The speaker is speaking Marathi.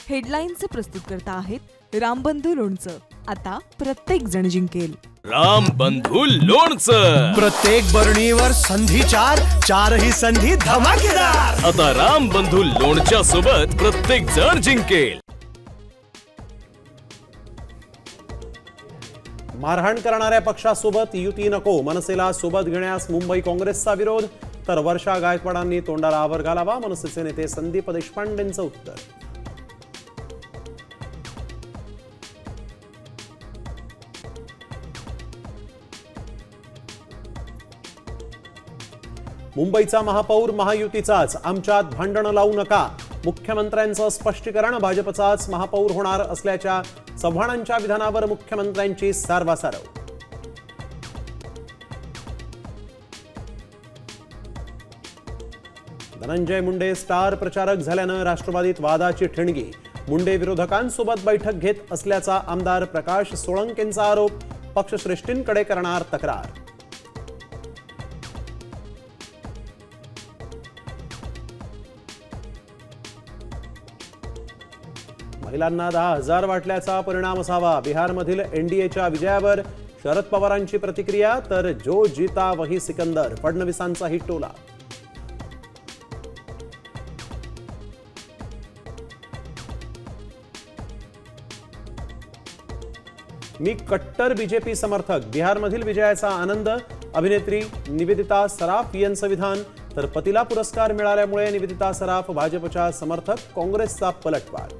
हेडलाईनचे प्रस्तुतकर्ता आहेत रामबंधू लोणचं. आता प्रत्येक जण जिंकेल. रामबंधू लोणचं. प्रत्येक बरणीवर संधी चारही संधी धमाकेदार. आता रामबंधू लोणच्या सोबत प्रत्येक जण जिंकेल. मारहाण करणाऱ्या पक्षासोबत युती नको, मनसेला सोबत घेण्यास मुंबई काँग्रेसचा विरोध. तर वर्षा गायकवाडांनी तोंडाला आवर घालावा, मनसेचे नेते संदीप देशपांडेंचं उत्तर. मुंबईचा महापौर महायुतीचाच, आमच्यात भांडण लावू नका. मुख्यमंत्र्यांचं स्पष्टीकरण. भाजपचाच महापौर होणार असल्याच्या चव्हाणांच्या विधानावर मुख्यमंत्र्यांची सारवासारव. धनंजय मुंडे स्टार प्रचारक झाल्यानं राष्ट्रवादीत वादाची ठिणगी. मुंडे विरोधकांसोबत बैठक घेत असल्याचा आमदार प्रकाश सोळंकेंचा आरोप. पक्षश्रेष्ठींकडे करणार तक्रार. महिलांना 10,000 वाटल्याचा परिणाम असावा. बिहारमधील एनडीएच्या विजयावर शरद पवारांची प्रतिक्रिया. तर जो जीता वही सिकंदर, फडणवीसांचाही टोला. मी कट्टर बीजेपी समर्थक, बिहारमधील विजयाचा आनंद. अभिनेत्री निवेदिता सराफ यांचं विधान. तर पतीला पुरस्कार मिळाल्यामुळे निवेदिता सराफ भाजपच्या समर्थक, काँग्रेसचा पलटवार.